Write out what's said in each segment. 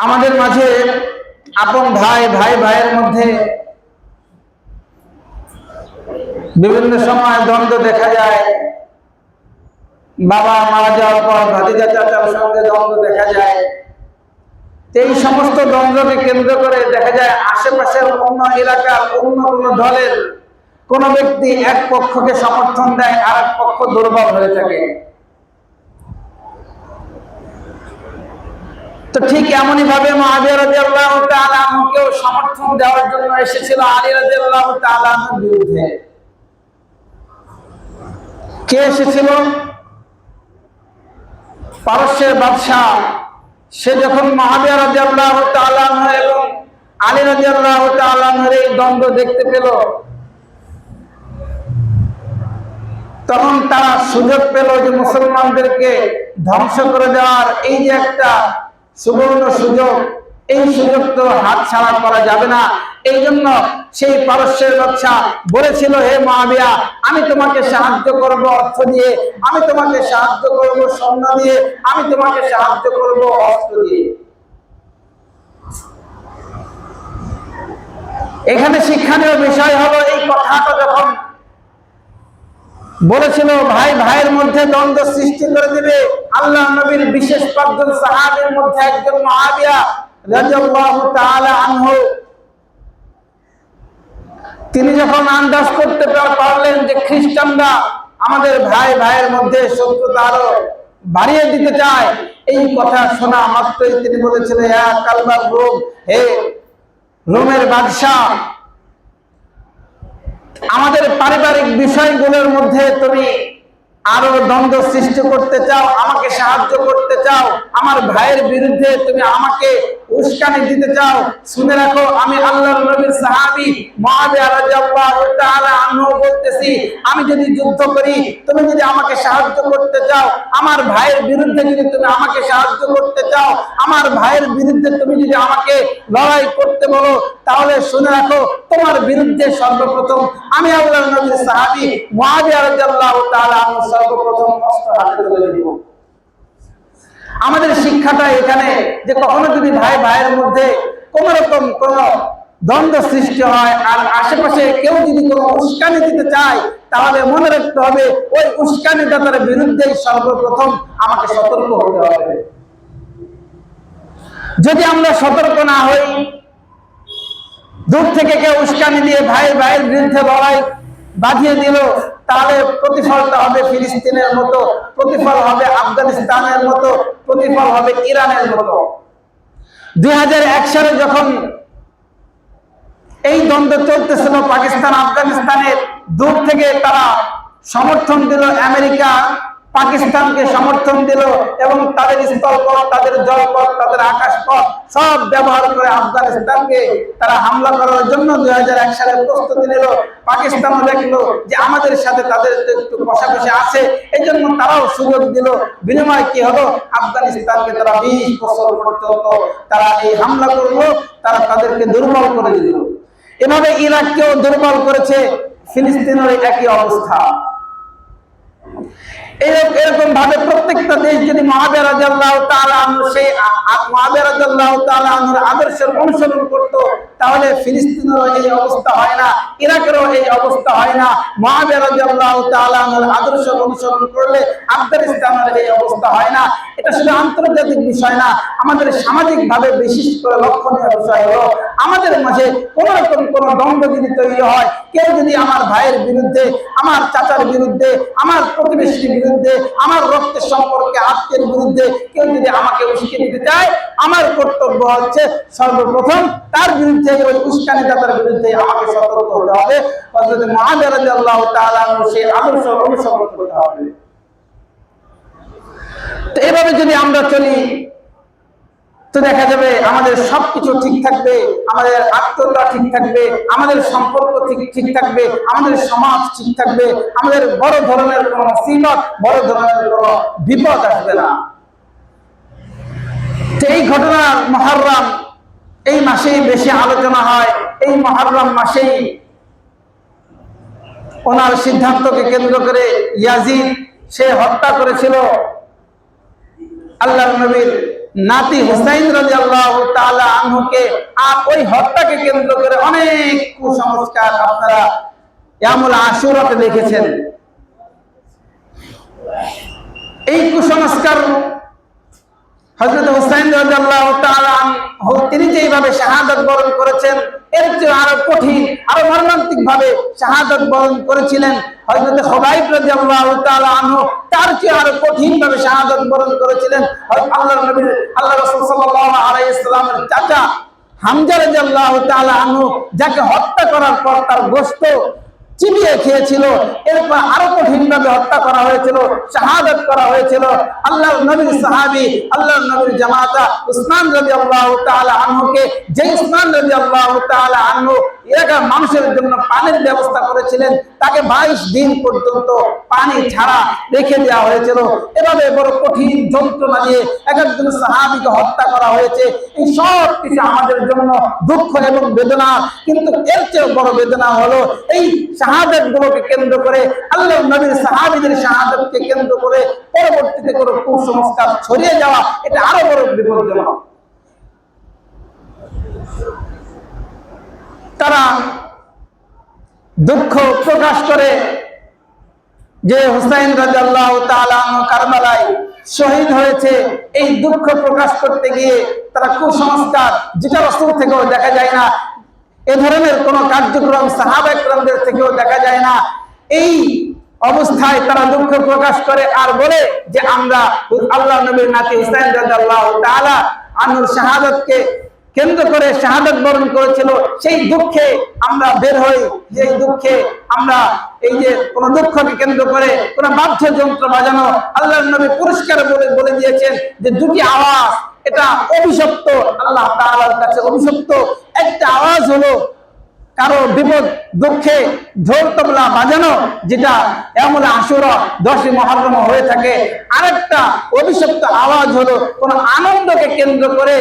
আমাদের মাঝে আপন ভাই ভাইয়ের মধ্যে বিভিন্ন সময় দ্বন্দ্ব দেখা যায়। বাবা মারা যাওয়ার পর ভাতিজা চাচার সঙ্গে দ্বন্দ্ব দেখা যায়। এই সমস্ত দ্বন্দ্বকে কেন্দ্র করে দেখা যায় আশেপাশের অন্য এলাকার অন্য কোন দলের কোন ব্যক্তি এক পক্ষকে সমর্থন দেয়, আর এক পক্ষ দুর্বল হয়ে থাকে। তো ঠিক এমনই ভাবে মুআবিয়া রাদিয়াল্লাহু তাআলা আনহুকেও সমর্থন দেওয়ার জন্য এসেছিল আলী রাদিয়াল্লাহু তাআলা আনহুর বিরুদ্ধে। কে এসেছিল? পারস্যের বাদশা। সে যখন মুআবিয়া রাদিয়াল্লাহু তাআলা আনহু এবং আলী রাদিয়াল্লাহু তাআলা আনহুর এই দ্বন্দ্ব দেখতে পেল, তখন তারা সুযোগ পেল যে মুসলমানদেরকে ধ্বংস করে দেওয়ার এই যে একটা সুবর্ণ সুযোগ, এই সুযোগ তো হাতছাড়া করা যাবে না। এই জন্য সেই পারস্যের বাদশা বলেছিল, হে মুআবিয়া, আমি তোমাকে সাহায্য করব অর্থ দিয়ে, আমি তোমাকে সাহায্য করব স্বর্ণ দিয়ে, আমি তোমাকে সাহায্য করব অস্ত্র দিয়ে। এখানে শিক্ষণীয় বিষয় হলো, এই কথাটা যখন বলেছিল ভাই ভাইয়ের মধ্যে দ্বন্দ্ব সৃষ্টি করে দিবে, আল্লাহ নবীর বিশেষ পাঁচজন সাহাবীর মধ্যে একজন মুআবিয়া রাদিয়াল্লাহু তাআলা আনহু, তিনি যখন আন্দাজ করতে পারলেন যে খ্রিস্টানরা আমাদের ভাই ভাইয়ের মধ্যে শত্রুতা আরো বাড়িয়ে দিতে চায়, এই কথা শোনা মাত্রই তিনি বলেছিলেন, ইয়া কালবার রোম, হে রোমের বাদশা, আমাদের পারিবারিক বিষয়গুলোর মধ্যে তুমি আরো দ্বন্দ্ব সৃষ্টি করতে চাও, আমাকে সাহায্য করতে চাও, আমার ভাইয়ের বিরুদ্ধে তুমি আমাকে উস্কানি দিতে চাও। শুনে রাখো, আমি আল্লাহর নবীর সাহাবী মুআবিয়া রাদিয়াল্লাহু তাআলা আনহু বলতেছি, আমি যদি যুদ্ধ করি, তুমি যদি আমাকে সাহায্য করতে চাও, আমার ভাইয়ের বিরুদ্ধে যদি তুমি আমাকে সাহায্য করতে চাও, আমার ভাইয়ের বিরুদ্ধে তুমি যদি আমাকে লড়াই করতে বলো, তাহলে শুনে রাখো, তোমার বিরুদ্ধে সর্বপ্রথম আমি আল্লাহর নবীর সাহাবী মুআবিয়া রাদিয়াল্লাহু তাআলা আনহু সর্বপ্রথম অস্ত্র হাতে তুলে দিব। আমাদের শিক্ষাটা এখানে যে কখনো যদি ভাই ভাইয়ের মধ্যে কোন রকম কোন দ্বন্দ্ব সৃষ্টি হয় আর আশেপাশে কেউ যদি কোনো উস্কানি দিতে চায়, তাহলে মনে রাখতে হবে ওই উস্কানিদাতার বিরুদ্ধে সর্বপ্রথম আমাকে সতর্ক হতে হবে। যদি আমরা সতর্ক না হই, দূর থেকে কেউ উস্কানি দিয়ে ভাইয়ের বিরুদ্ধে লড়াই বাঁধিয়ে দিল, তাহলে প্রতিফলটা হবে ফিলিস্তিনের মতো, প্রতিফল হবে আফগানিস্তানের মতো, প্রতিফল হবে ইরানের মতো। 2001 সালে যখন এই দ্বন্দ্ব চলতেছিল পাকিস্তান আফগানিস্তানের, দূর থেকে তারা সমর্থন দিল, আমেরিকা পাকিস্তানকে সমর্থন দিল এবং তাদের স্থলপথ, তাদের জলপথ, তাদের আকাশপথ সব ব্যবহার করে আফগানিস্তানকে তারা হামলা করার জন্য 2001 সালে প্রস্তুতি নিল। পাকিস্তানও দেখলো যে আমাদের সাথে তাদের একটু কষাকষি আছে, এই জন্য তারাও সুযোগ দিল। বিনিময় কি হলো? আফগানিস্তানকে তারা 20 বছর পর্যন্ত তারা এই হামলা করলো, তারা তাদেরকে দুর্বল করে দিল। এভাবে ইরাককেও দুর্বল করেছে, ফিলিস্তিনের একই অবস্থা। এরকম ভাবে প্রত্যেকটা দেশ যদি মুআবিয়া রাদিয়াল্লাহু তাআলা আনহু সেই মুআবিয়া রাদিয়াল্লাহু তাআলা আনহুর আদর্শের অনুসরণ করত, তাহলে ফিলিস্তিনেরও এই অবস্থা হয় না, ইরাকেরও এই অবস্থা হয় না। মুআবিয়া রাদিয়াল্লাহু তাআলা আনহুর আদর্শ অনুসরণ করলে আফগানিস্তানের এই অবস্থা হয় না। এটা শুধু আন্তর্জাতিক বিষয় না, আমাদের সামাজিক ভাবে বিশেষ করে লক্ষণীয় বিষয় হলো, আমাদের মাঝে কোন রকম কোন দ্বন্দ্ব যদি তৈরি হয়, কেউ যদি আমার ভাইয়ের বিরুদ্ধে, আমার চাচার বিরুদ্ধে, আমার প্রতিবেশীর বিরুদ্ধে, আমার রক্তের সম্পর্কে আত্মীয়ের বিরুদ্ধে কেউ যদি আমাকে উস্কে দিতে চায়, আমার কর্তব্য হচ্ছে সর্বপ্রথম তার বিরুদ্ধে, ওই উস্কানিদাতার বিরুদ্ধে আমাকে সতর্ক হতে হবে। হযরত মুআবিয়া রাদিয়াল্লাহু তাআলা আনহু সেই আদর্শ অনুসরণ করতে হবে। তো এভাবে যদি আমরা চলি, তো দেখা যাবে আমাদের সবকিছু ঠিক থাকবে, আমাদের আত্মীয়তা ঠিক থাকবে, আমাদের সম্পর্ক ঠিক থাকবে, আমাদের সমাজ ঠিক থাকবে, আমাদের বড় ধরনের কোনো মুসিবত, বড় ধরনের কোনো বিপদ আসবে না। তো এই ঘটনা মুহররম এই মাসেই বেশি আলোচনা হয়। এই মুহররম মাসেই ওনার সিদ্ধান্তকে কেন্দ্র করে ইয়াজিদ সে হত্যা করেছিল আল্লাহর নবীর নাতি হুসাইন রাদিয়াল্লাহু তাআলা আনহুকে আর ওই হত্যাকে কেন্দ্র করে অনেক কুসংস্কার আপনারা ইয়ামুল আশুরাতে দেখেছেন। এই কুসংস্কার হযরত হুসাইন রাদিয়াল্লাহু তাআলা আনহু তিনি যেভাবে শাহাদাত বরণ করেছেন এর চেয়ে আরো কঠিন আরো মর্মান্তিক ভাবে শাহাদাত বরণ করেছিলেন হযরত খুবাইব রাদিয়াল্লাহু তাআলা আনহু, তার চেয়ে আরো কঠিন ভাবে শাহাদাত বরণ করেছিলেন আল্লাহর নবী আল্লাহ রাসূল সাল্লাল্লাহু আলাইহি সাল্লামের চাচা হামজা রাদিয়াল্লাহু তাআলা আনহু, যাকে হত্যা করার পর তার গোশত চিবিয়ে খেয়েছিল, এরপর আরো কঠিন ভাবে হত্যা করা হয়েছিল, শাহাদাত করা হয়েছিল আল্লাহর নবীর সাহাবী আল্লাহর নবীর জামাতা উসমান রাদিয়াল্লাহু তাআলা আনহুকে। যে উসমান রাদিয়াল্লাহু তাআলা আনহু এলাকার মানুষের জন্য পানির ব্যবস্থা করেছিলেন, তাকে 22 দিন পর্যন্ত পানি ছাড়া রেখে দেওয়া হয়েছিল। এভাবে বড় কঠিন যন্ত্রণা দিয়ে এক একজন সাহাবীকে হত্যা করা হয়েছে। এই সব কিছু আমাদের জন্য দুঃখ এবং বেদনা, কিন্তু এর চেয়ে বড় বেদনা হলো এই শাহাদাত গুলোকে কেন্দ্র করে আল্লাহর নবীর সাহাবীদের শাহাদাতকে কেন্দ্র করে পরবর্তীতে কোনো কুসংস্কার ছড়িয়ে যাওয়া, এটা আরো বড় বিপজ্জনক। তারা দুঃখ প্রকাশ করে যে হুসাইন রাদিয়াল্লাহু তাআলা আনহু কারবালায় শহীদ হয়েছে, এই দুঃখ প্রকাশ করতে গিয়ে তারা কুসংস্কার, যেটা রাসূল থেকেও দেখা যায় না, এ ধরনের কোন কার্যক্রম সাহাবা ইকরামদের থেকেও দেখা যায় না, এই অবস্থায় তারা দুঃখ প্রকাশ করে আর বলে যে আমরা আল্লাহর নবীর নাতি হুসাইন রাদিয়াল্লাহু তাআলা আনহুর শাহাদাতকে কেন্দ্র করে শাহাদাত বরণ করেছিল, সেই দুঃখে আমরা বের হই, যে দুঃখে আমরা এই যে কোন দুঃখকে কেন্দ্র করে কোন বাদ্যযন্ত্র বাজানো, আল্লাহর নবী পরিষ্কার বলে দিয়েছেন যে দুটি আওয়াজ এটা অভিশপ্ত, আল্লাহ তাআলার কাছে অভিশপ্ত। একটা আওয়াজ হলো কারো বিপদ দুঃখে ঢোল তবলা বাজানো, যেটা ইয়ামুল আশুরা 10 মুহররম হয়ে থাকে। আরেকটা অভিশপ্ত আওয়াজ হলো কোন আনন্দকে কেন্দ্র করে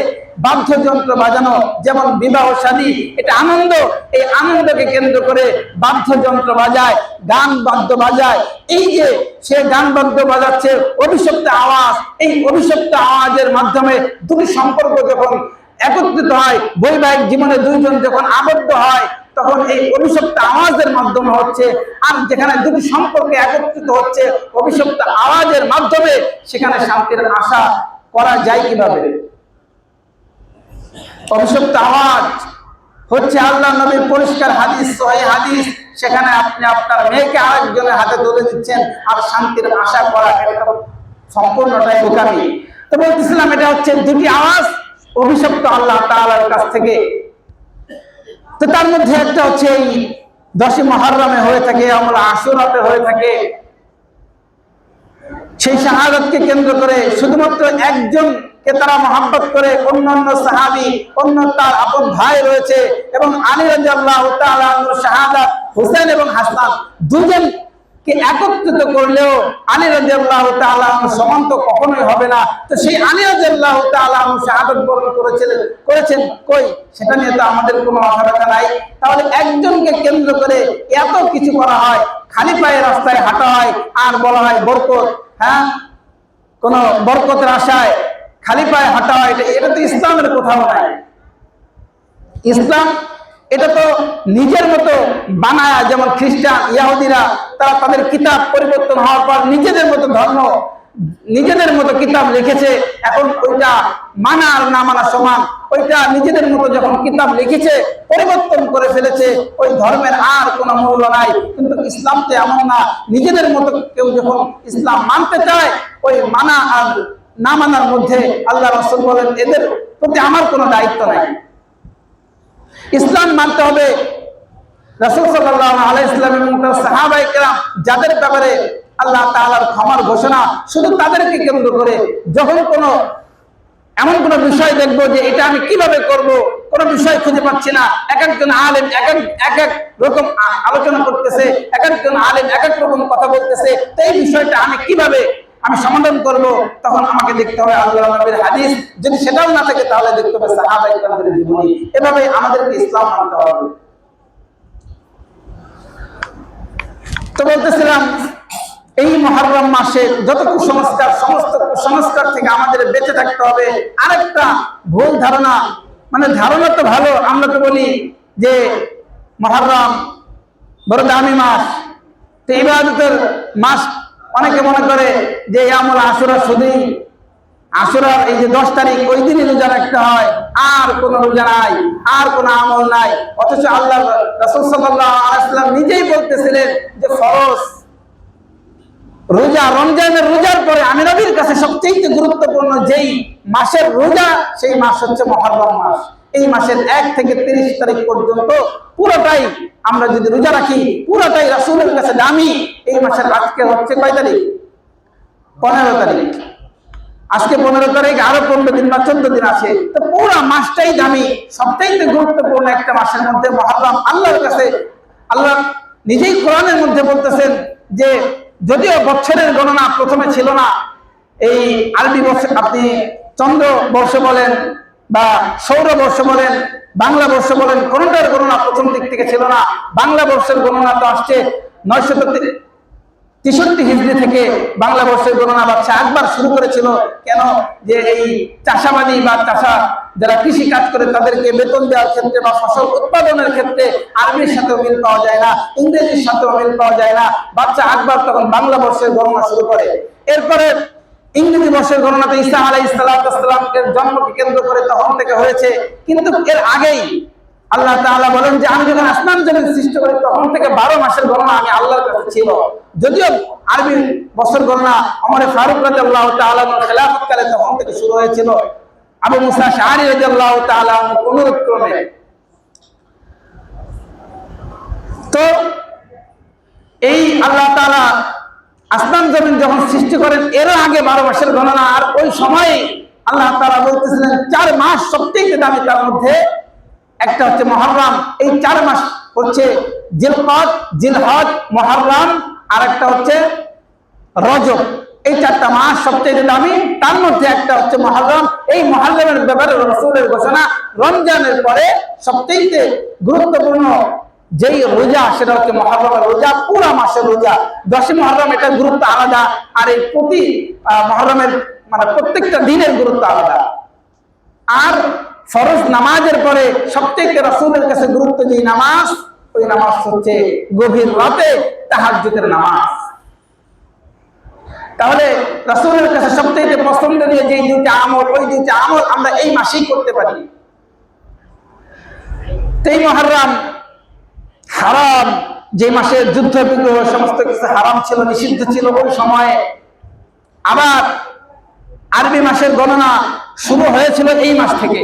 বাদ্যযন্ত্র বাজানো, যেমন বিবাহ শাদী, এটা আনন্দ, এই আনন্দকে কেন্দ্র করে বাদ্যযন্ত্র বাজায়, গান বাদ্য বাজায়। এই যে সে গান বাদ্য বাজাচ্ছে, অভিশপ্ত আওয়াজ, এই অভিশপ্ত আওয়াজের মাধ্যমে দুটি সম্পর্ক যখন একত্রিত হয়, বৈবাহিক জীবনে দুইজন যখন আবদ্ধ হয়, তখন এই অভিশপ্ত আওয়াজের মাধ্যমে হচ্ছে। আর যেখানে দুটি সম্পর্কে একত্রিত হচ্ছে অভিশপ্ত আওয়াজের মাধ্যমে, সেখানে শান্তির আশা করা যায় কিভাবে? অভিশপ্ত আওয়াজ হচ্ছে আল্লাহ নবীর পরিষ্কার হাদিস, সহিহ হাদিস, সেখানে আপনি আপনার মেয়েকে আরেকজনের হাতে তুলে দিচ্ছেন আর শান্তির আশা করা, এটা সম্পূর্ণটাই বোকামি। তো বলতেছিলাম এটা হচ্ছে দুটি আওয়াজ অভিশপ্ত আল্লাহ তাআলার কাছ থেকে। তো তার মধ্যে একটা হচ্ছে এই 10 মুহররমে হয়ে থাকে, আমরা আশুরাতে হয়ে থাকে। সেই শাহাদাতকে কেন্দ্র করে শুধুমাত্র একজনকে তারা মহব্বত করে, অন্যান্য সাহাবী, অন্য তার আপন ভাই রয়েছে, এবং আলী রাদিয়াল্লাহু তাআলা আনহুর শাহাদাত, হুসাইন এবং হাসান দুজনকে একত্রিত করলেও আলী রাদিয়াল্লাহু তাআলা আনহু সমান তো কখনোই হবে না। তো সেই আলী রাদিয়াল্লাহু তাআলা আনহু শাহাদাত বরণ করেছেন কই, সেটা নিয়ে তো আমাদের কোনো মাথা ব্যথা নাই। তাহলে একজনকে কেন্দ্র করে এত কিছু করা হয়, খালি পায়ে রাস্তায় হাঁটা হয় আর বলা হয় বরকত, হ্যাঁ, কোন বরকতের আশায় খালি পায়ে হাঁটা হয়, এটা তো ইসলামের কোথাও নাই। ইসলাম এটা তো নিজের মতো বানায়, যেমন খ্রিস্টান ইহুদিরা তারা তাদের কিতাব পরিবর্তন হওয়ার পর নিজেদের মতো ধর্ম, নিজেদের মতো কিতাব লিখেছে। এখন ওইটা মানা আর না মানা সমান, ওইটা নিজেদের মতো যখন কিতাব লিখেছে পরিবর্তন করে ফেলেছে, ওই ধর্মের আর কোনো মূল্য নাই। কিন্তু ইসলাম তো এমন না, নিজেদের মতো কেউ যখন ইসলাম মানতে চায়, ওই মানা আর না মানার মধ্যে আল্লাহ রাসূল বলেন এদের প্রতি আমার কোনো দায়িত্ব নাই। ইসলাম মানতে হবে রাসূল সাল্লাল্লাহু আলাইহি ওয়াসাল্লাম এবং তার সাহাবায়ে কেরাম যাদের ব্যাপারে আল্লাহ তাআলার ক্ষমার ঘোষণা, শুধু তাদেরকে কেন্দ্র করে। যখন এমন কোন বিষয় দেখবো যে এটা আমি কিভাবে করব, কোন বিষয় খুঁজে পাচ্ছি না, এক একজন আলেম এক এক রকম আলোচনা করতেছে, এক একজন আলেম এক এক রকম কথা বলতেছে, তো এই বিষয়টা আমি কিভাবে সমাধান করব, তখন আমাকে দেখতে হবে আল্লাহর নবীর হাদিস। যদি সেটাও না থাকে তাহলে দেখতে হবে সাহাবায়ে কেরামদের জীবনী। এভাবে আমাদেরকে ইসলাম মানতে হবে। তো বলতেছিলাম এই মুহররম মাসে যত কুসংস্কার, সমস্ত কুসংস্কার থেকে আমাদের বেঁচে থাকতে হবে। আরেকটা ভুল ধারণা, মানে ধারণা তো ভালো, আমরা তো বলি যে মুহররম বড় দামি মাস, তো ইবাদতের মাস। অনেকে মনে করে যে আমল আশুরা, শুধুই আশুরার এই যে 10 তারিখ ওই দিনই রোজা রাখতে হয়, আর কোনো রোজা নাই, আর কোনো আমল নাই। অথচ আল্লাহ রাসূল সাল্লাল্লাহু আলাইহি ওয়াসাল্লাম নিজেই বলতেছিলেন যে ফরজ রোজা, রমজানের রোজার পরে আমি নবীর কাছে সবচেয়ে গুরুত্বপূর্ণ যেই মাসের রোজা, সেই মাস হচ্ছে মুহররম মাস। এই মাসের 1 থেকে 30 তারিখ পর্যন্ত পুরোটাই আমরা যদি রোজা রাখি, পুরোটাই রাসূলের কাছে দামি। এই মাসের আজকে হচ্ছে কয় তারিখ? 15 তারিখ। আজকে 15 তারিখ, আরো 15 দিন বা 14 দিন আছে, তো পুরো মাসটাই দামি। সবচেয়ে গুরুত্বপূর্ণ একটা মাসের মধ্যে মুহররম আল্লাহর কাছে, আল্লাহ নিজেই কোরআনের মধ্যে বলতেছেন যে যদিও বছরের গণনা প্রথমে ছিল না, এই আরবি বছর, আপনি চন্দ্র বর্ষ বলেন বা সৌর বর্ষ বলেন, বাংলা বর্ষ বলেন, কোনটার গণনা প্রথম দিক থেকে ছিল না। বাংলা বর্ষের গণনা তো আসছে 963 হিজরি থেকে বাংলা বর্ষের গণনা বাচ্চা একবার শুরু করেছিল। কেন? যে এই চাষাবাদী বা চাষা যারা কৃষি কাজ করে তাদেরকে বেতন দেওয়ার ক্ষেত্রে বা ফসল উৎপাদনের ক্ষেত্রে আরবির সাথেও মিল পাওয়া যায় না, ইংরেজির সাথেও মিল পাওয়া যায় না। বাচ্চা একবার তখন বাংলা বর্ষের গণনা শুরু করে। এরপরে ইংরেজি বর্ষের গণনাতে ঈসা আলাইহিস সালামের জন্মকে কেন্দ্র করে তখন থেকে হয়েছে। কিন্তু এর আগেই আল্লাহ তাআলা বলেন যে আমি যখন আসমান জমিন সৃষ্টি করি তখন থেকে 12 মাসের গণনা আমি আল্লাহর কাছে ছিল। যদিও আরবি বছর গণনা ওমর ফারুক রাদিয়াল্লাহু তাআলা খেলাফত কালে তখন থেকে শুরু হয়েছিল, আবু মুসা আশআরী রাদিয়াল্লাহু তাআলা অনুরোধ ক্রমে। তো এই আল্লাহ তাআলা আসমান জমিন যখন সৃষ্টি করেন এর আগে 12 মাসের গণনা, আর ওই সময় আল্লাহ তাআলা বলতেছিলেন 4 মাস সবচেয়ে দামি, তার মধ্যে একটা হচ্ছে মুহররম। এই 4 মাস হচ্ছে জিলকদ, জিলহজ, মুহররম, আর একটা হচ্ছে রজব। এই 4টা মাস সবচেয়ে দামি, তার মধ্যে একটা হচ্ছে মুহররম। এই মুহররমের ব্যাপারে রাসূলের ঘোষণা, রমজানের পরে সবচেয়ে গুরুত্বপূর্ণ যেই রোজা সেটা হচ্ছে মুহররমের রোজা, পুরো মাসের রোজা। 10 মুহররম এটার গুরুত্ব আলাদা, আর এই প্রতি মুহররমের মানে প্রত্যেকটা দিনের গুরুত্ব আলাদা। আর ফরজ নামাজের পরে সবচেয়ে রাসূলের কাছে গুরুত্ব যেই নামাজ, ওই নামাজ হচ্ছে গভীর রাতে তাহাজ্জুদের নামাজ। তাহলে রাসূলের কাছে সবচেয়ে পছন্দনীয় যেই 2টা আমল, ওই 2টা আমল আমরা এই মাসেই করতে পারি। এই মুহররম হারাম, যে মাসে যুদ্ধ বিগ্রহ সমস্ত কিছু হারাম ছিল, নিষিদ্ধ ছিল ওই সময়ে। আবার আরবি মাসের গণনা শুরু হয়েছিল এই মাস থেকে।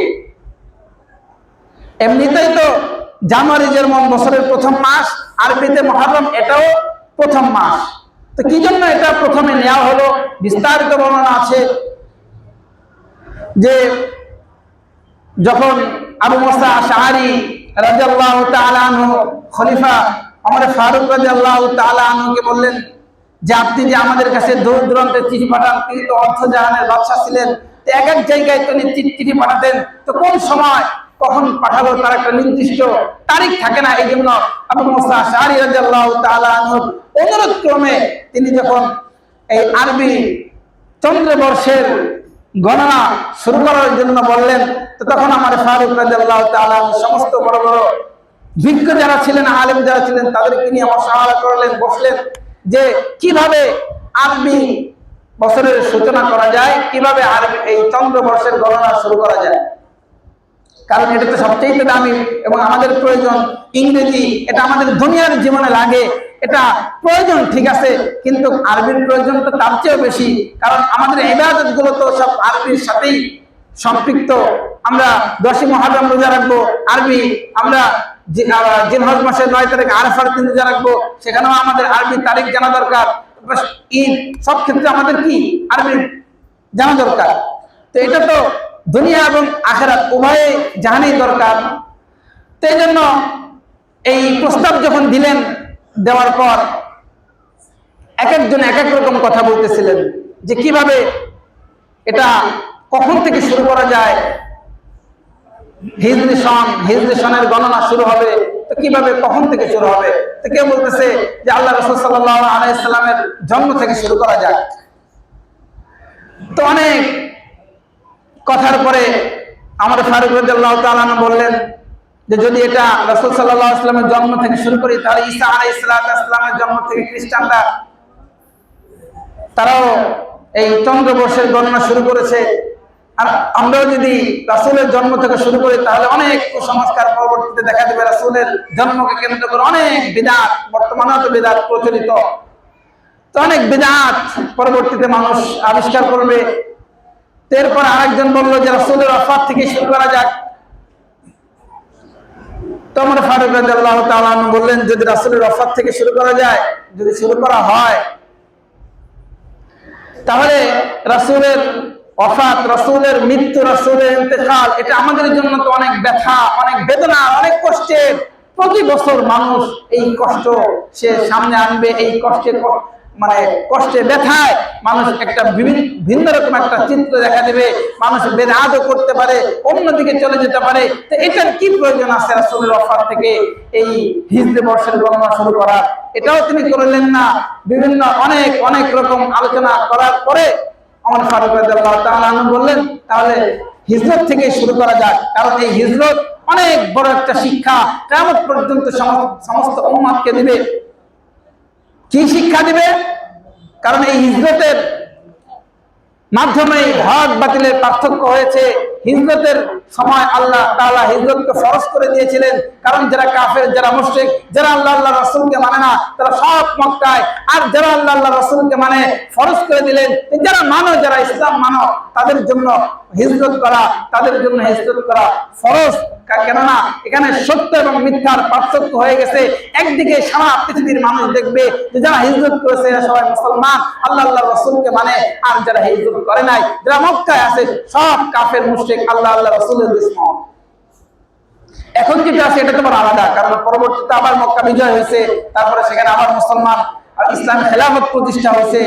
এমনিতেই তো জানুয়ারি যেমন বছরের প্রথম মাস, আরবিতে মুহররম এটাও প্রথম মাস। তো কি জন্য এটা প্রথমে নেওয়া হলো? বিস্তারিত বর্ণনা আছে যে যখন আবু মুসা আশআরী রাদিয়াল্লাহু তাআলা আনহু খলিফা ওমর ফারুক রাদিয়াল্লাহু তাআলা আনহুকে বললেন যে আপনি যে আমাদের কাছে দূর দূরান্তে চিঠি পাঠান, তিনি তো অর্থজাহানের বাদশা ছিলেন, তো এক এক জায়গায় তিনি চিঠি পাঠাতেন, তো কোন সময় কখন পাঠাবো তার একটা নির্দিষ্ট তারিখ থাকে না। এই জন্য আবু মুসা আশআরী রাদিয়াল্লাহু তাআলা আনহু অনুরোধ ক্রমে তিনি যখন এই আরবি চন্দ্রবর্ষের গণনা শুরু করার জন্য বললেন, তো তখন আমার ফারুক রাদিয়াল্লাহু তাআলা সমস্ত বড় বড় বিজ্ঞ যারা ছিলেন, আলেম যারা ছিলেন, তাদেরকে নিয়ে মশাওয়ারা করলেন, বসলেন যে কিভাবে আরবি বছরের সূচনা করা যায়, কিভাবে আরবি এই চন্দ্রবর্ষের গণনা শুরু করা যায়। কারণ এটা তো সবচেয়ে দামি এবং আমাদের প্রয়োজন। ইংরেজি এটা আমাদের দুনিয়ার জীবনে লাগে, এটা প্রয়োজন ঠিক আছে, কিন্তু আরবির প্রয়োজন তো তার চেয়েও বেশি। কারণ আমাদের ইবাদত গুলো তো সব আরবির সাথেই সম্পৃক্ত। আমরা 10 মুহররম রোজা রাখবো আরবি, আমরা জিলহজ মাসের 9 তারিখ আরাফার দিন রোজা রাখবো, সেখানেও আমাদের আরবি তারিখ জানা দরকার। ঈদ, সব ক্ষেত্রে আমাদের কি আরবি জানা দরকার। তো এটা তো দুনিয়া এবং আখিরাত উভয়ে জানাই দরকার। তো এই জন্য এই প্রস্তাব যখন দিলেন, দেওয়ার পর এক একজন এক এক রকম কথা বলতেছিলেন যে কিভাবে এটা কখন থেকে শুরু করা যায়। হিজরি সনের গণনা শুরু হবে। তো কিভাবে, কখন থেকে শুরু হবে? তো কেউ বলতেছে যে আল্লাহ রাসূল সাল্লাল্লাহু আলাইহি সাল্লামের জন্ম থেকে শুরু করা যাক। তো অনেক কথার পরে আমার ফারুক রাদিয়াল্লাহু তাআলা বললেন যে যদি এটা রাসূল সাল্লাল্লাহু আলাইহি সাল্লামের জন্ম থেকে শুরু করি, তাহলে ঈসা আলাইহিস সালামের জন্ম থেকে খ্রিস্টানরা তারাও এই চন্দ্রবর্ষের গণনা শুরু করেছে। আর আমরাও যদি রাসূলের জন্ম থেকে শুরু করি, তাহলে অনেক কুসংস্কার পরবর্তীতে দেখা দেবে। রাসূলের জন্মকে কেন্দ্র করে অনেক বিদআত, বর্তমানেও তো বিদআত প্রচলিত, তো অনেক বিদআত পরবর্তীতে মানুষ আবিষ্কার করবে। এরপর আরেকজন বললো যে রাসূলের ওফাত থেকে শুরু করা যাক। তো আমার ফারুক রাদিয়াল্লাহু তাআলা বললেন যদি রাসূলের ওফাত থেকে শুরু করা যায়, যদি শুরু করা হয়, তাহলে রাসূলের ওফাত, রাসূলের মৃত্যু, রাসূলের ইন্তেকাল, এটা আমাদের জন্য তো অনেক ব্যথা, অনেক বেদনা, অনেক কষ্টের। প্রতি বছর মানুষ এই কষ্ট সে সামনে আনবে। এই কষ্টে ব্যথায় মানুষ একটা ভিন্ন রকম একটা চিত্র দেখা দেবে। মানুষ বেদাতও করতে পারে, অন্যদিকে চলে যেতে পারে। তো এটার কি প্রয়োজন আছে রাসূলের ওফাত থেকে এই হিজরি বর্ষের গণনা শুরু করার? এটাও তিনি করলেন না। বিভিন্ন অনেক রকম আলোচনা করার পরে আমার ফারুক রাদিয়াল্লাহু তাআলা বললেন তাহলে হিজরত থেকে শুরু করা যাক। কারণ এই হিজরত অনেক বড় একটা শিক্ষা, কিয়ামত পর্যন্ত সমস্ত উম্মতকে দিবে। কি শিক্ষা দিবে? কারণ এই হিজরতের মাধ্যমে হক বাতিলের পার্থক্য হয়েছে। হিজরতের সময় আল্লাহ তাআলা হিজরতকে ফরজ করে দিয়েছিলেন। কারণ যারা কাফের, যারা মুশরিক, যারা আল্লাহ রাসূলকে মানে না, তারা সব মক্কায়। আর যারা আল্লাহ রাসূলকে মানে, ফরজ করে দিলেন যারা মানো, যারা ইসলাম মানো, তাদের জন্য হিজরত করা ফরজ। কেননা এখানে সত্য এবং মিথ্যার পার্থক্য হয়ে গেছে। একদিকে সারা পৃথিবীর মানুষ দেখবে যে যারা হিজরত করেছে এরা সবাই মুসলমান, আল্লাহ রাসূলকে মানে। আর যারা হিজরত করে নাই, যারা মক্কায় আছে, সব কাফের, মুশরিক, আল্লাহ রাসূলের দুশমন। এখন যেটা আছে এটা তোমার আলাদা, কারণ পরবর্তীতে আবার মক্কা বিজয় হয়েছে, তারপরে সেখানে আবার মুসলমান আর ইসলাম খেলাফত প্রতিষ্ঠা হয়েছে।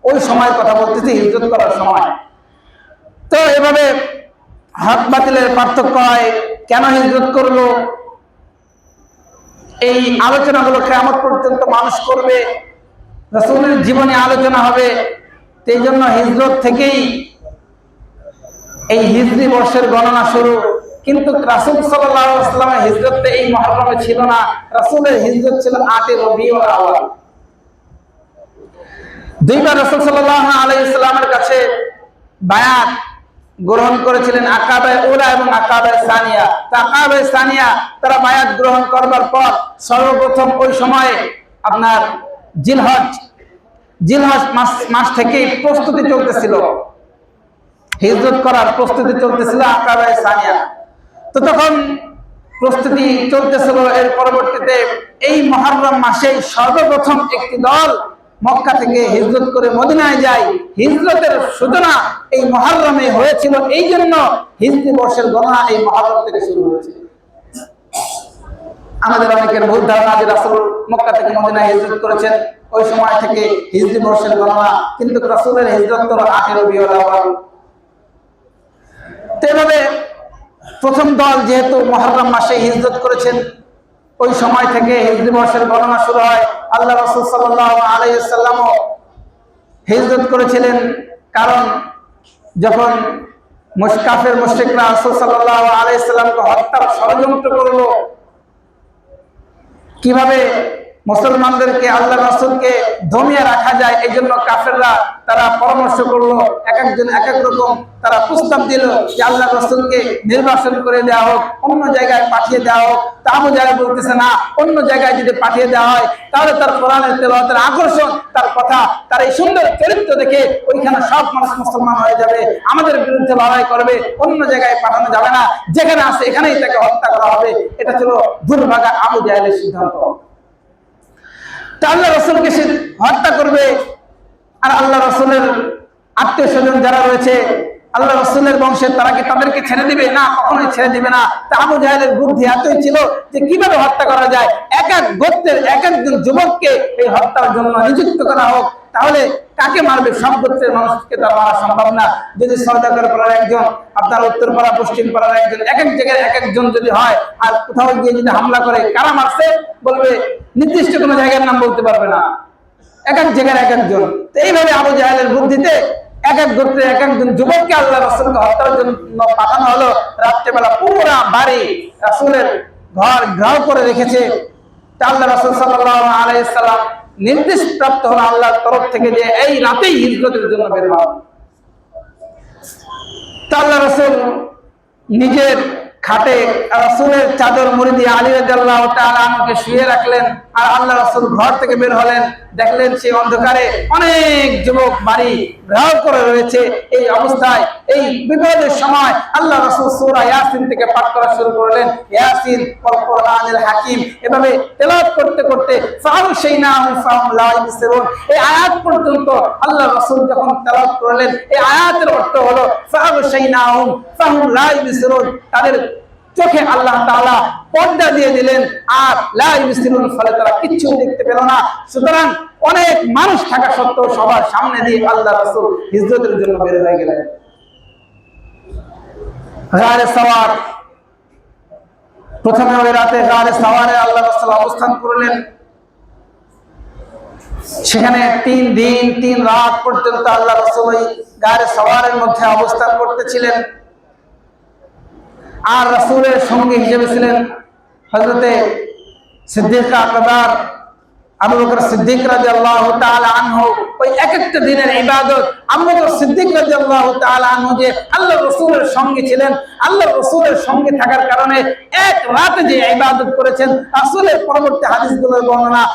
ওই সময় কথা বলতেছি, হিজরত করার সময়। তো এভাবে হক বাতিলের পার্থক্য হয়। কেন হিজরত করলো, এই আলোচনাগুলো কিয়ামত পর্যন্ত মানুষ করবে। রাসূলের জীবনে আলোচনা হবে। এই জন্য হিজরত থেকেই এই হিজরি বর্ষের গণনা শুরু। কিন্তু রাসূল সাল্লাল্লাহু আলাইহি ওয়াসাল্লামের হিজরত এই মুহররমে ছিল না। রাসূলের হিজরত ছিল ৮ রবিউল আউয়াল। দুইবার রাসূল সাল্লাল্লাহু আলাইহি ওয়াসাল্লামের কাছে বায়াত গ্রহণ করেছিলেন, আকাবায়ে উলা এবং আকাবায়ে সানিয়া। আকাবায়ে সানিয়া তারা বায়াত গ্রহণ করবার পর সর্বপ্রথম ওই সময়ে আপনার জিলহজ মাস থেকে প্রস্তুতি চলতেছিল, হিজরত করার প্রস্তুতি চলতেছিল আকাবায়ে সানিয়া। তো তখন প্রস্তুতি চলতেছিল। এর পরবর্তীতে এই মুহররম মাসে সর্বপ্রথম একটি দল মক্কা থেকে হিজরত করে মদিনায় যায়। হিজরতের সূচনা এই মুহররমে হয়েছিল। এই জন্য হিজরি বর্ষের গণনা এই মুহররম থেকে শুরু হয়েছে। আমাদের অনেকের ভুল ধারণা যে রাসূল মক্কা থেকে মদিনায় হিজরত করেছেন, ওই সময় থেকে হিজরি বর্ষের গণনা। কিন্তু রাসূলের হিজরত হলো ৮ রবিউল আউয়াল। এভাবে প্রথম দল যেহেতু মুহররম মাসে হিজরত করেছেন, ওই সময় থেকে হিজরি বর্ষের গণনা শুরু হয়। আল্লাহ রাসূল সাল্লাল্লাহু আলাইহি ওয়াসাল্লামও হিজরত করেছিলেন। কারণ যখন কাফের মুশরিকরা রাসূল সাল্লাল্লাহু আলাইহি ওয়াসাল্লামকে হত্যার ষড়যন্ত্র করলো, কিভাবে মুসলমানদেরকে, আল্লাহ রাসূলকে দমিয়ে রাখা যায়, এই জন্য কাফেররা তারা পরামর্শ করলো, এক একজন এক এক রকম তারা প্রস্তাব দিল যে আল্লাহ রাসূলকে নির্বাসন করে দেওয়া হোক, অন্য জায়গায় পাঠিয়ে দেওয়া হোক। তা আবু জাহেল বলতেছে না, অন্য জায়গায় যদি পাঠিয়ে দেওয়া হয় তাহলে তার কোরআনের তেলাওয়াতের আকর্ষণ, তার কথা, তার এই সুন্দর চরিত্র দেখে ওইখানে সব মানুষ মুসলমান হয়ে যাবে, আমাদের বিরুদ্ধে লড়াই করবে। অন্য জায়গায় পাঠানো যাবে না, যেখানে আছে এখানেই তাকে হত্যা করা হবে। এটা ছিল দুর্ভাগা আবু জাহেলের সিদ্ধান্ত। আল্লাহ রাসূলকে সে হত্যা করবে। আর আল্লাহ রাসূলের আত্মীয় স্বজন যারা রয়েছে, আল্লাহ রাসূলের বংশের, তারা কি তাদেরকে ছেড়ে দিবে? না, কখনোই ছেড়ে দিবে না। তা আবু জাহেলের বুদ্ধি এতই ছিল যে কিভাবে হত্যা করা যায়, এক এক গোত্রের এক একজন যুবককে এই হত্যার জন্য নিযুক্ত করা হোক, তাহলে কাকে মারবে? সব গোত্রের মানুষকে তো মারা সম্ভব না। যদি সওদাগর পাড়ার একজন, আপনার উত্তর পাড়া, পশ্চিম পাড়ার একজন, এক এক জায়গায় এক একজন যদি হয়, আর কোথাও গিয়ে যদি হামলা করে, কারা মারছে বলবে? নির্দিষ্ট কোনো জায়গার নাম বলতে পারবে না, এক এক জায়গার এক একজন। তো এইভাবে আবু জাহেলের বুদ্ধিতে এক এক গোত্রে এক একজন যুবককে আল্লাহ রাসূলকে হত্যার জন্য পাঠানো হলো। রাত্রেবেলা পুরা বাড়ি রাসূলের ঘর ঘেরাও করে রেখেছে। আল্লাহ রাসূল সাল্লাল্লাহু আলাইহি সাল্লাম নির্দেশ প্রাপ্ত হলো আল্লাহর তরফ থেকে যে এই রাতেই হিজরতের জন্য বের হও। আল্লাহ রাসূল নিজের খাটে রাসূলের চাদর মুড়ি দিয়ে আলী রাদিয়াল্লাহু তাআলা আনহুকে শুয়ে রাখলেন। আর আল্লাহ রাসূল ঘর থেকে বের হলেন, দেখলেন সেই অন্ধকারে অনেক যুবক বাড়ি ঘেরাও করে রয়েছে। এই অবস্থায় এই বিপদের সময় আল্লাহ রাসূল সূরা ইয়াসিন থেকে পাঠ করা শুরু করলেন। ইয়াসিন ওয়াল কুরআনিল হাকিম, এভাবে তেলাওয়াত করতে করতে ফাউশাইনাহু ফাহুম লা ইবসিরুন, এই আয়াত পর্যন্ত আল্লাহ রাসূল যখন তেলাওয়াত করলেন, এই আয়াতের অর্থ হলো ফাউশাইনাহু ফাহুম লা ইবসিরুন, তাদের চোখে আল্লাহ তাআলা পর্দা দিয়ে দিলেন, আর লা ইবসিরুন, ফলে তারা কিচ্ছু দেখতে পেল না। সুতরাং অনেক মানুষ থাকা সত্ত্বেও সবার সামনে দিয়ে আল্লাহ রাসূল হিজরতের জন্য বের হয়ে গেলেন। গারে সাওয়ার, প্রথমে ওই রাতে গারে সাওয়ারে আল্লাহ রাসূল অবস্থান করলেন। সেখানে 3 দিন 3 রাত পর্যন্ত আল্লাহ রাসূল ওই গারে সাওয়ারের মধ্যে অবস্থান করতেছিলেন। আর রাসূলের সঙ্গী হিসেবে ছিলেন হযরতে সিদ্দিক আকবর আবু বকর সিদ্দিক রাদিয়াল্লাহু তাআলা আনহু। ওই এক একটা দিনের ইবাদত আবু বকর সিদ্দিক রাদিয়াল্লাহু তাআলা আনহু যে আল্লাহর রাসূলের সঙ্গে ছিলেন, আল্লাহর রাসূলের সঙ্গে থাকার কারণে এক রাতে যে ইবাদত করেছেন, রাসূলের পরবর্তী হাদিসগুলোর বর্ণনা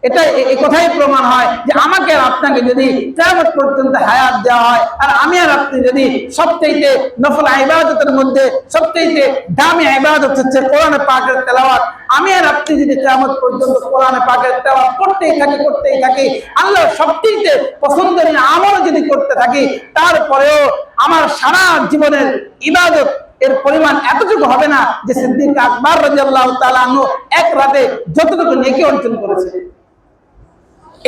এটা এই কথাই প্রমাণ হয় যে আমাকে আর আপনাকে যদি কিয়ামত পর্যন্ত হায়াত দেওয়া হয়, আর আমি আর আপনি যদি সবচেয়ে নফল ইবাদতের মধ্যে সবচেয়ে দামি ইবাদত হচ্ছে কোরআন পাকের তেলাওয়াত, আমি আর আপনি যদি কিয়ামত পর্যন্ত কোরআন পাকের তেলাওয়াত করতেই থাকি, আল্লাহর সবচেয়ে পছন্দনীয় আমল যদি করতে থাকি, তারপরেও আমার সারা জীবনের ইবাদত এর পরিমাণ এতটুকু হবে না যে সিদ্দিক আকবর রাদিয়াল্লাহু তাআলা আনহু এক রাতে যতটুকু নেকি অর্জন করেছে।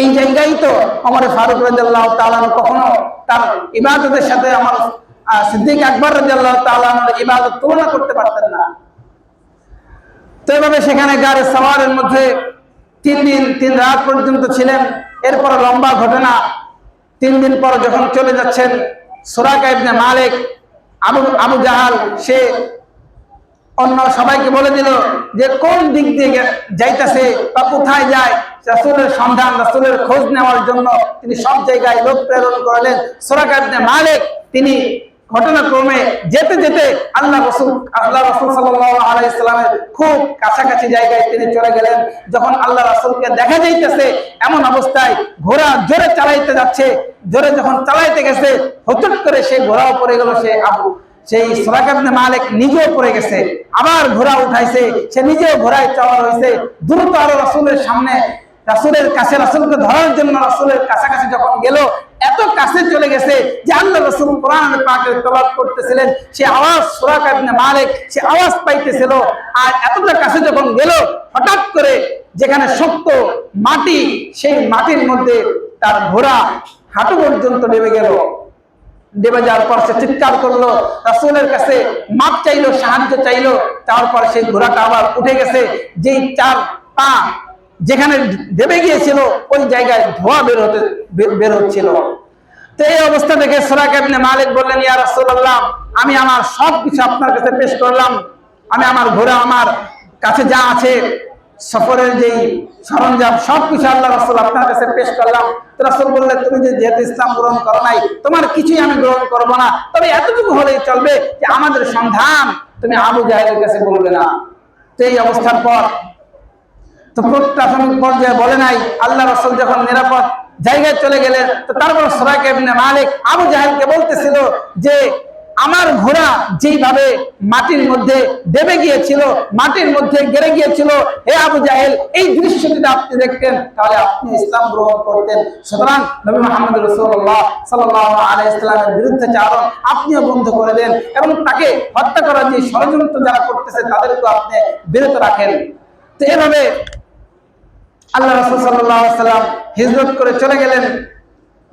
এই জায়গায় তো ওমর ফারুক রাদিয়াল্লাহু তাআলা কখনো তার ইবাদতের সাথে আমার সিদ্দিক আকবর রাদিয়াল্লাহু তাআলা এর ইবাদত তুলনা করতে পারতেন না। তো এভাবে সেখানে গারে সাওয়ারের মধ্যে 3 দিন 3 রাত পর্যন্ত ছিলেন। এরপর লম্বা ঘটনা, 3 দিন পর যখন চলে যাচ্ছেন, সুরাকা ইবনে মালিক আবু জাহাল সে অন্য সবাইকে বলে দিল যে কোন দিক দিয়ে যাইতেছে বা কোথায় যায়, রাসূলের সন্ধান, রাসূলের খোঁজ নেওয়ার জন্য তিনি সব জায়গায় লোক প্রেরণ করলেন। সুরাকা ইবনে মালিক তিনি ঘটনাক্রমে যেতে যেতে আল্লাহ রাসূল সাল্লাল্লাহু আলাইহি সাল্লামের খুব কাছাকাছি জায়গায় তিনি চলে গেলেন। যখন আল্লাহ রাসূলকে দেখা যাইতেছে এমন অবস্থায় ঘোড়া জোরে চালাইতে যাচ্ছে, জোরে যখন চালাইতে গেছে হঠাৎ করে সে ঘোড়াও পড়ে গেল, সেই সুরাকা ইবনে মালিক নিজেও পড়ে গেছে, আবার ঘোড়া উঠাইছে, সে নিজেও ঘোড়ায় চাওয়া হয়েছে। দ্রুত আরো রাসূলের সামনে, রাসূলের কাছে, রাসূলকে ধরার জন্য রাসূলের কাছাকাছি যখন গেল, এত কাছে চলে গেছে যে আল্লাহ রাসূল কোরআন পাকের তেলাওয়াত করতেছিলেন, সে আওয়াজ সুরাকা ইবনে মালিক সে আওয়াজ পাইতেছিল। আর এতটা কাছে যখন গেল, হঠাৎ করে যেখানে শক্ত মাটি, সেই মাটির মধ্যে তার ঘোড়া হাঁটু পর্যন্ত নেমে গেল। নেমে যাওয়ার পর সে চিৎকার করলো, রাসূলের কাছে মাপ চাইলো, সাহায্য চাইলো। তারপর সেই ঘোড়াটা আবার উঠে গেছে, যেই 4 পা যেখানে দেবে গিয়েছিল ওই জায়গায় ধোঁয়া বের হচ্ছিল। তো এই অবস্থা দেখে সুরাকা ইবনে মালিক বললেন, ইয়া রাসূলুল্লাহ, আমি আমার সবকিছু আপনার কাছে পেশ করলাম, আমি আমার ঘোড়া, আমার কাছে যা আছে, সফরের যেই সরঞ্জাম সবকিছু আল্লাহ রাসূল আপনার কাছে পেশ করলাম। তো রাসূল বললেন, তুমি যেহেতু ইসলাম গ্রহণ করো নাই, তোমার কিছুই আমি গ্রহণ করব না, তবে এতটুকু হলেই চলবে যে আমাদের সন্ধান তুমি আবু জাহেলের কাছে বলবে না। তো এই অবস্থার পর তো প্রাথমিক পর্যায়ে বলে নাই, আল্লাহ রাসূল যখন নিরাপদ জায়গায় চলে গেলেন, তো তারপর সুরাকা ইবনে মালিক আবু জাহেলকে বলতেছিল যে আমার ঘোড়া যেইভাবে মাটির মধ্যে দেবে গিয়েছিল, মাটির মধ্যে গেড়ে গিয়েছিল, হে আবু জাহেল, এই দৃশ্য যদি আপনি দেখতেন তাহলে আপনি ইসলাম গ্রহণ করতেন। সুতরাং নবী মুহাম্মদ রাসূলুল্লাহ সাল্লাল্লাহু আলাইহি ওয়াসাল্লামের বিরুদ্ধে চারণ আপনিও বন্ধ করে দেন, এবং তাকে হত্যা করার যে ষড়যন্ত্র যারা করতেছে তাদেরকে আপনি বিরত রাখেন। তো এভাবে আল্লাহ রাসূল সাল্লাল্লাহু আলাইহি ওয়াসাল্লাম হিজরত করে চলে গেলেন।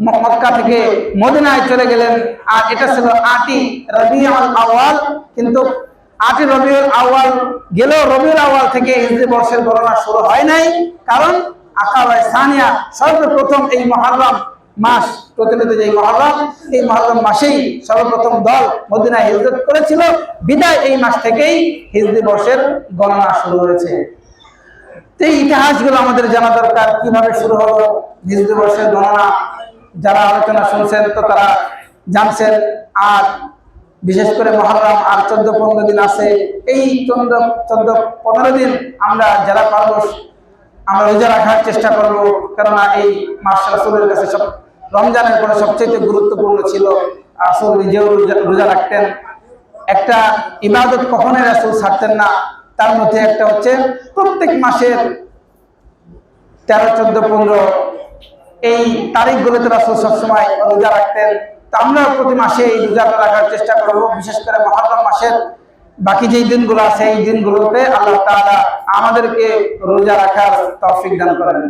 মক্কা থেকে মদিনায় চলে গেলেন। আর এটা ছিল 8ই রবিউল আউয়াল, কিন্তু 8ই রবিউল আউয়াল গেলেও রবিউল আউয়াল থেকে হিজরি বর্ষের গণনা শুরু হয় নাই, কারণ আকাবায়ে সানিয়া সর্বপ্রথম এই মুহররম মাস, প্রচলিত যে মুহররম, এই মুহররম মাসেই সর্বপ্রথম দল মদিনায় হিজরত করেছিল, বিদায় এই মাস থেকেই হিজরি বর্ষের গণনা শুরু হয়েছে। এই ইতিহাসগুলো আমাদের জানা দরকার, কিভাবে শুরু হলো হিজরি বর্ষের গণনা। যারা আলোচনা শুনছেন তো তারা জানছেন। আর বিশেষ করে মুহররম আর 14-15 দিন আছে, এই 14-15 দিন আমরা যারা পারবো আমরা রোজা রাখার চেষ্টা করব, কেননা এই মাস রাসূলের কাছে সব রমজানের পরে সবচেয়ে গুরুত্বপূর্ণ ছিল। রাসূল নিজেও রোজা রাখতেন। একটা ইবাদত কখনোই রাসূল ছাড়তেন না, তার মধ্যে একটা হচ্ছে প্রত্যেক মাসের 13, 14, 15 এই তারিখগুলোতে রাসূল সবসময় রোজা রাখতেন। তো আমরা প্রতি মাসে এই রোজাটা রাখার চেষ্টা করব, বিশেষ করে মুহররম মাসের বাকি যেই দিনগুলো আছে এই দিনগুলোতে আল্লাহ তাআলা আমাদেরকে রোজা রাখার তৌফিক দান করেন।